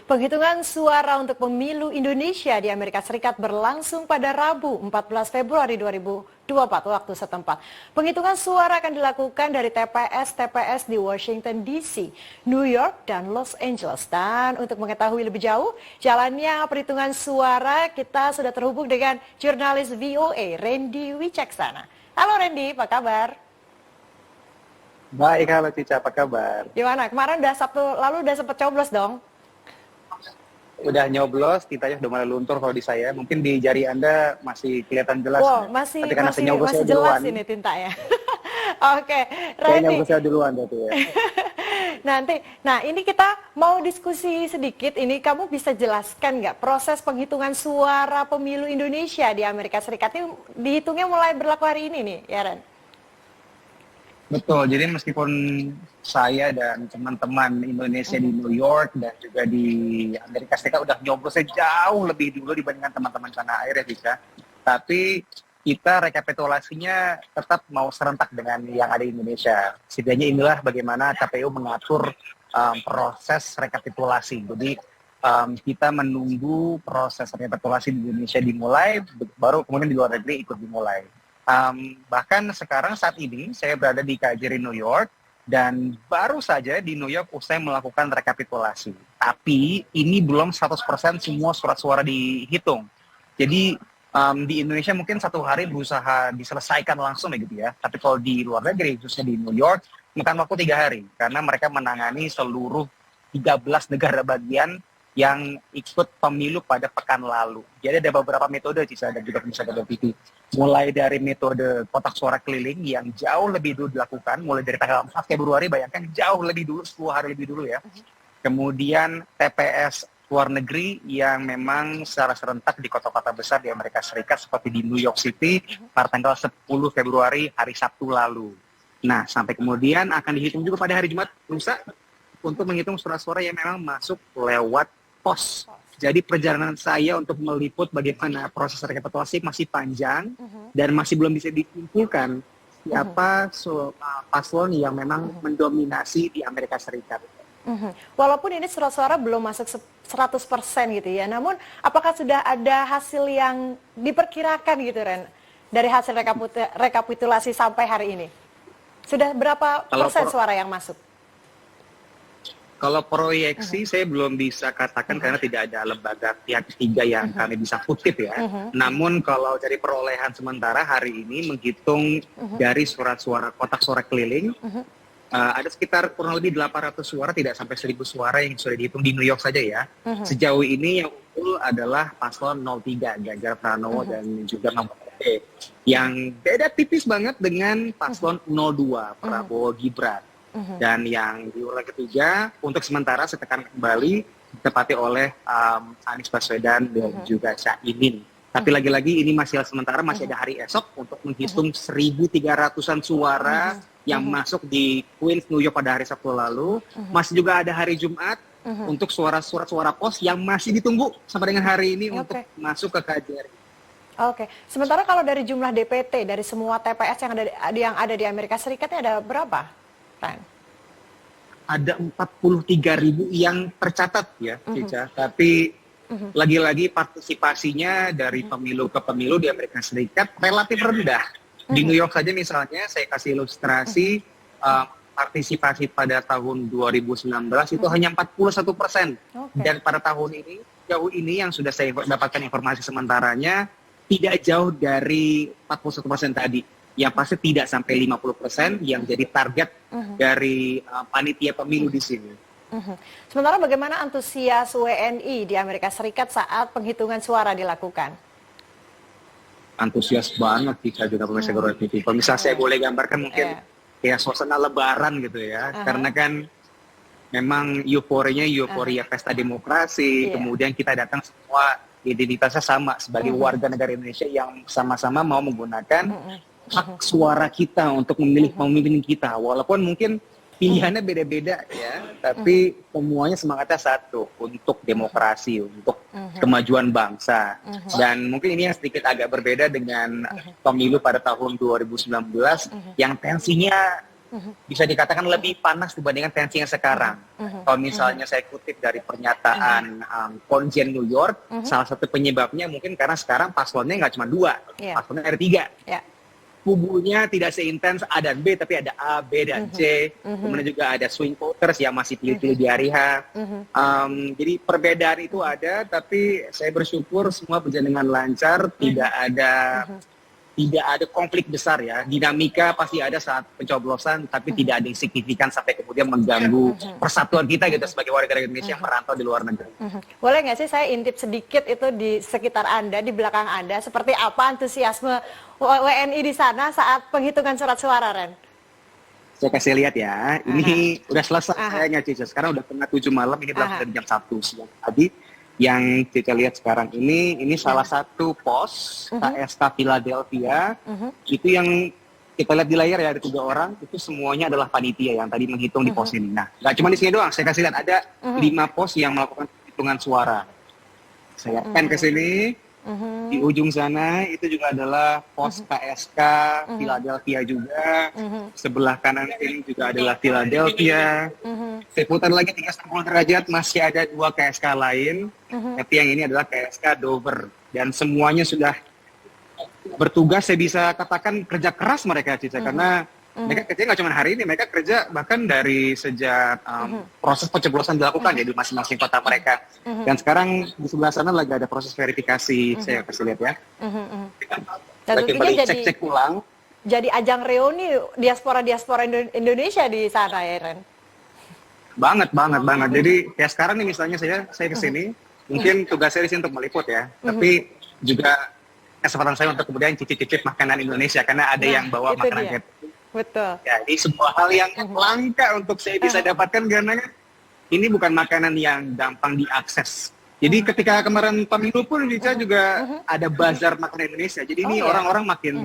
Penghitungan suara untuk pemilu Indonesia di Amerika Serikat berlangsung pada Rabu 14 Februari 2024 waktu setempat. Penghitungan suara akan dilakukan dari TPS-TPS di Washington DC, New York, dan Los Angeles. Dan untuk mengetahui lebih jauh jalannya perhitungan suara, kita sudah terhubung dengan jurnalis VOA, Randy Wicaksana. Halo Randy, apa kabar? Baik, halo Cica, apa kabar? Gimana? Kemarin Sabtu lalu udah sempet coblos dong? Udah nyoblos, titanya udah mulai luntur kalau di saya. Mungkin di jari Anda masih kelihatan jelas. Wow, Tapi masih karena jelas duluan, ini tintanya. Oke, saya Randy. nyoblos duluan berarti ya. Nah ini kita mau diskusi sedikit. Ini kamu bisa jelaskan nggak proses penghitungan suara pemilu Indonesia di Amerika Serikat ini dihitungnya mulai berlaku hari ini nih, ya Ren? Betul, jadi meskipun saya dan teman-teman Indonesia di New York dan juga di Amerika Serikat udah nyoblosnya jauh lebih dulu dibandingkan teman-teman tanah air ya Cica. Tapi kita rekapitulasinya tetap mau serentak dengan yang ada di Indonesia. Setidaknya inilah bagaimana KPU mengatur proses rekapitulasi. Jadi kita menunggu proses rekapitulasi di Indonesia dimulai, baru kemudian di luar negeri ikut dimulai. Bahkan sekarang saat ini saya berada di KJRI New York dan baru saja di New York usai melakukan rekapitulasi. Tapi ini belum 100% semua surat suara dihitung. Jadi di Indonesia mungkin satu hari berusaha diselesaikan langsung ya gitu ya. Tapi kalau di luar negeri, khususnya di New York, makan waktu 3 hari. Karena mereka menangani seluruh 13 negara bagian yang ikut pemilu pada pekan lalu. Jadi ada beberapa metode Cisa dan juga bisa TV. Mulai dari metode kotak suara keliling yang jauh lebih dulu dilakukan, mulai dari tanggal 4 Februari, bayangkan jauh lebih dulu, 10 hari lebih dulu ya. Kemudian TPS luar negeri yang memang secara serentak di kota-kota besar di Amerika Serikat seperti di New York City pada tanggal 10 Februari hari Sabtu lalu. Nah, sampai kemudian akan dihitung juga pada hari Jumat lusa untuk menghitung surat-suara yang memang masuk lewat pos. Jadi perjalanan saya untuk meliput bagaimana proses rekapitulasi masih panjang dan masih belum bisa disimpulkan siapa paslon yang memang mendominasi di Amerika Serikat. Walaupun ini surat suara belum masuk 100% gitu ya, namun apakah sudah ada hasil yang diperkirakan gitu Ren dari hasil rekapitulasi sampai hari ini? Sudah berapa persen suara yang masuk? Kalau proyeksi saya belum bisa katakan karena tidak ada lembaga pihak ketiga yang kami bisa kutip ya. Namun kalau dari perolehan sementara hari ini menghitung dari surat suara kotak suara keliling, ada sekitar kurang lebih 800 suara, tidak sampai 1000 suara yang sudah dihitung di New York saja ya. Sejauh ini yang unggul adalah paslon 03 Ganjar Pranowo dan juga Mahfud MD. Yang beda tipis banget dengan paslon 02 Prabowo Gibran. Dan yang di urutan ketiga untuk sementara saya tekan kembali ditempati oleh Anies Baswedan dan juga Caimin. Tapi lagi-lagi ini masih sementara, masih ada hari esok untuk menghitung 1.300-an suara yang masuk di Queens, New York pada hari Sabtu lalu. Masih juga ada hari Jumat untuk surat suara pos yang masih ditunggu sampai dengan hari ini untuk masuk ke KJRI. Oke, sementara kalau dari jumlah DPT dari semua TPS yang ada di Amerika Serikat ada berapa? Ada 43.000 yang tercatat ya, Cica. Tapi lagi-lagi partisipasinya dari pemilu ke pemilu di Amerika Serikat relatif rendah. Di New York saja misalnya, saya kasih ilustrasi, partisipasi pada tahun 2019 itu hanya 41%. Dan pada tahun ini, jauh ini yang sudah saya dapatkan informasi sementaranya, tidak jauh dari 41% tadi. Yang pasti tidak sampai 50% yang jadi target dari panitia pemilu di sini. Sementara bagaimana antusias WNI di Amerika Serikat saat penghitungan suara dilakukan? Antusias banget kita juga pemirsa Goro TV. Kalau misalnya saya boleh gambarkan mungkin ya suasana lebaran gitu ya. Karena kan memang euforia pesta demokrasi, kemudian kita datang semua identitasnya sama sebagai warga negara Indonesia yang sama-sama mau menggunakan hak suara kita untuk memilih pemimpin kita, walaupun mungkin pilihannya beda-beda ya, tapi semuanya semangatnya satu, untuk demokrasi, untuk kemajuan bangsa. Dan mungkin ini yang sedikit agak berbeda dengan pemilu pada tahun 2019 yang tensinya bisa dikatakan lebih panas dibandingkan tensi yang sekarang. Kalau misalnya saya kutip dari pernyataan Konjen New York, salah satu penyebabnya mungkin karena sekarang paslonnya nggak cuma 2, paslonnya ada 3. Kubunya tidak seintens A dan B, tapi ada A, B, dan C. Kemudian juga ada swing voters yang masih pilih-pilih di hari H. Jadi perbedaan itu ada, tapi saya bersyukur semua berjalan dengan lancar, tidak ada konflik besar ya. Dinamika pasti ada saat pencoblosan, tapi tidak ada yang signifikan sampai kemudian mengganggu persatuan kita gitu sebagai warga negara Indonesia yang merantau di luar negeri. Boleh nggak sih saya intip sedikit itu di sekitar Anda, di belakang Anda, seperti apa antusiasme WNI di sana saat penghitungan surat suara, Ren? Saya kasih lihat ya, ini udah selesai kayaknya Cica. Sekarang udah tengah 7 malam, ini belum dari jam 1 siang tadi. Yang Cica lihat sekarang ini salah satu pos KSK Philadelphia. Itu yang kita lihat di layar ya, ada 3 orang, itu semuanya adalah panitia yang tadi menghitung di pos ini. Nah, nggak cuma di sini doang, saya kasih lihat ada 5 pos yang melakukan hitungan suara. Saya pan ke sini. Di ujung sana itu juga adalah pos KSK Philadelphia juga. Sebelah kanan ini juga adalah Philadelphia. Saya putar lagi 360 derajat, masih ada 2 KSK lain. Tapi yang ini adalah KSK Dover. Dan semuanya sudah bertugas, saya bisa katakan kerja keras mereka, Cica. Karena mereka kerja nggak cuma hari ini, mereka kerja bahkan dari sejak proses pencoblosan dilakukan ya di masing-masing kota mereka. Dan sekarang di sebelah sana lagi ada proses verifikasi, saya kasih lihat ya. Dan tentunya cek ulang. Jadi ajang reuni diaspora Indonesia di sana ya, Ren? Banget. Jadi kayak sekarang nih misalnya saya ke sini, mungkin tugas saya di sini untuk meliput ya, tapi juga kesempatan saya untuk kemudian cicip-cicip makanan Indonesia karena ada yang bawa makanan kayak betul. Ya, ini sebuah hal yang langka untuk saya bisa dapatkan karena ini bukan makanan yang gampang diakses. Jadi ketika kemarin pemilu pun juga ada bazar makanan Indonesia. Jadi ini orang-orang makin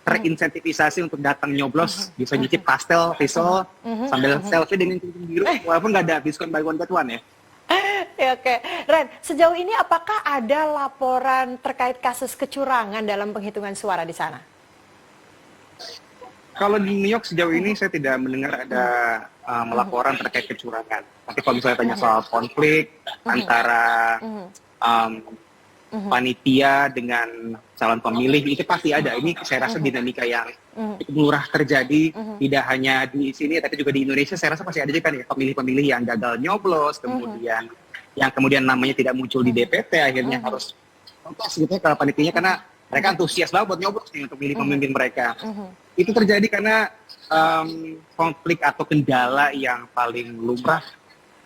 terinsentivisasi untuk datang nyoblos, bisa nyicip pastel, risol, sambil selfie dengan cincin biru, walaupun nggak ada diskon buy one get one ya. Ya, oke. Ren, sejauh ini apakah ada laporan terkait kasus kecurangan dalam penghitungan suara di sana? Kalau di New York sejauh ini saya tidak mendengar ada laporan terkait kecurangan. Tapi kalau misalnya tanya soal konflik antara panitia dengan calon pemilih, itu pasti ada. Ini saya rasa dinamika yang murah terjadi, tidak hanya di sini, tapi juga di Indonesia. Saya rasa pasti ada juga kan ya pemilih-pemilih yang gagal nyoblos, kemudian yang kemudian namanya tidak muncul di DPT, akhirnya harus protes gitu ya ke panitianya karena mereka antusias banget buat nyoblos nih untuk milih pemimpin mereka. Itu terjadi karena konflik atau kendala yang paling lumrah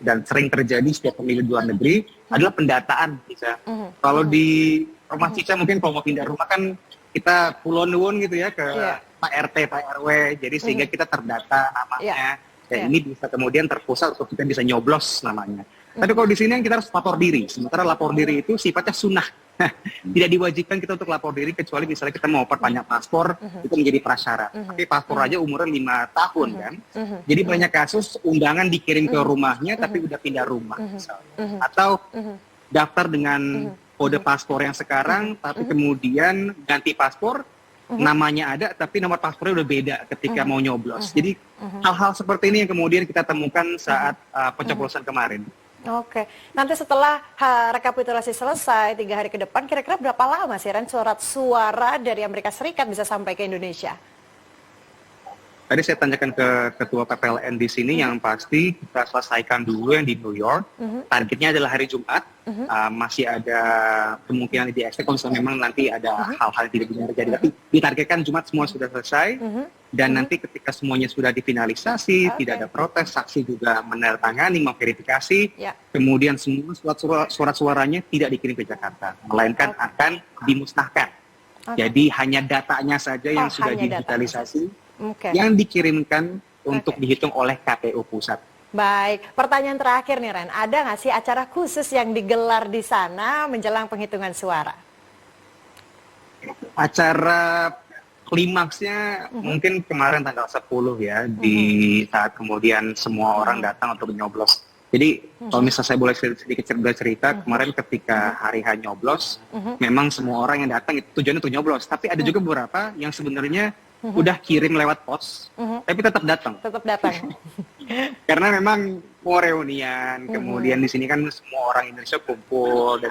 dan sering terjadi setiap pemilu di luar negeri adalah pendataan, Cica. Kalau di rumah Cica mungkin kalau mau pindah rumah kan kita pulau nuwun gitu ya ke Pak RT, Pak RW, jadi sehingga kita terdata namanya. Dan ini bisa kemudian terpusat untuk kita bisa nyoblos namanya. Tapi kalau di sini kan kita harus lapor diri, sementara lapor diri itu sifatnya sunnah. Tidak diwajibkan kita untuk lapor diri kecuali misalnya kita mau perpanjang paspor, itu menjadi prasyarat. Tapi paspor aja umurnya 5 tahun kan. Jadi banyak kasus undangan dikirim ke rumahnya tapi udah pindah rumah misalnya. Atau daftar dengan kode paspor yang sekarang tapi kemudian ganti paspor, namanya ada tapi nomor paspornya udah beda ketika mau nyoblos. Jadi hal-hal seperti ini yang kemudian kita temukan saat pencoblosan kemarin. Oke, nanti setelah rekapitulasi selesai 3 hari ke depan, kira-kira berapa lama sih Ren surat suara dari Amerika Serikat bisa sampai ke Indonesia? Tadi saya tanyakan ke ketua PPLN di sini, yang pasti kita selesaikan dulu yang di New York. Targetnya adalah hari Jumat. Masih ada kemungkinan di extend kalau memang nanti ada hal-hal yang tidak bisa terjadi. Tapi ditargetkan Jumat semua sudah selesai. Dan nanti ketika semuanya sudah difinalisasi, tidak ada protes, saksi juga menandatangani, memverifikasi. Kemudian semua surat suaranya tidak dikirim ke Jakarta, melainkan akan dimusnahkan. Jadi hanya datanya saja yang sudah digitalisasi. Yang dikirimkan untuk dihitung oleh KPU pusat. Baik, pertanyaan terakhir nih Ren, ada nggak sih acara khusus yang digelar di sana menjelang penghitungan suara? Acara klimaksnya mungkin kemarin tanggal 10 ya, di saat kemudian semua orang datang untuk nyoblos. Jadi kalau misalnya saya boleh sedikit cerita, kemarin ketika hari H nyoblos, memang semua orang yang datang itu tujuannya untuk nyoblos. Tapi ada juga beberapa yang sebenarnya udah kirim lewat pos, tapi tetap datang. Tetap datang. Karena memang mau reunian, kemudian di sini kan semua orang Indonesia kumpul dan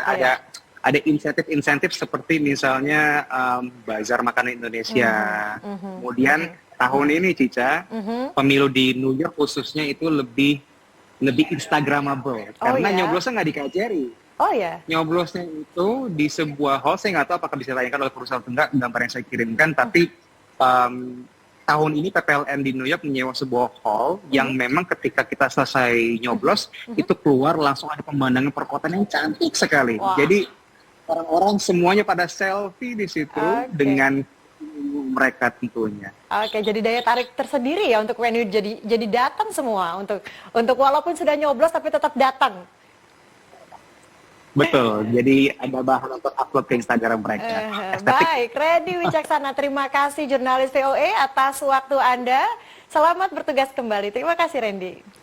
ada insentif-insentif seperti misalnya bazar makanan Indonesia. Kemudian tahun ini Cica, pemilu di New York khususnya itu lebih instagramable karena nyoblosnya nggak di KJRI. Oh ya. Nyoblosnya itu di sebuah hall, saya nggak tahu apakah bisa ditanyakan oleh perusahaan atau enggak, gambar yang saya kirimkan, tapi tahun ini PPLN di New York menyewa sebuah hall yang memang ketika kita selesai nyoblos, itu keluar langsung ada pemandangan perkotaan yang cantik sekali. Wah. Jadi orang-orang semuanya pada selfie di situ dengan mereka tentunya. Oke, jadi daya tarik tersendiri ya untuk venue, jadi datang semua untuk walaupun sudah nyoblos tapi tetap datang. Betul, jadi ada bahan untuk upload ke Instagram mereka. Baik, Randy Wicaksana, terima kasih jurnalis VOA atas waktu Anda. Selamat bertugas kembali. Terima kasih Randy.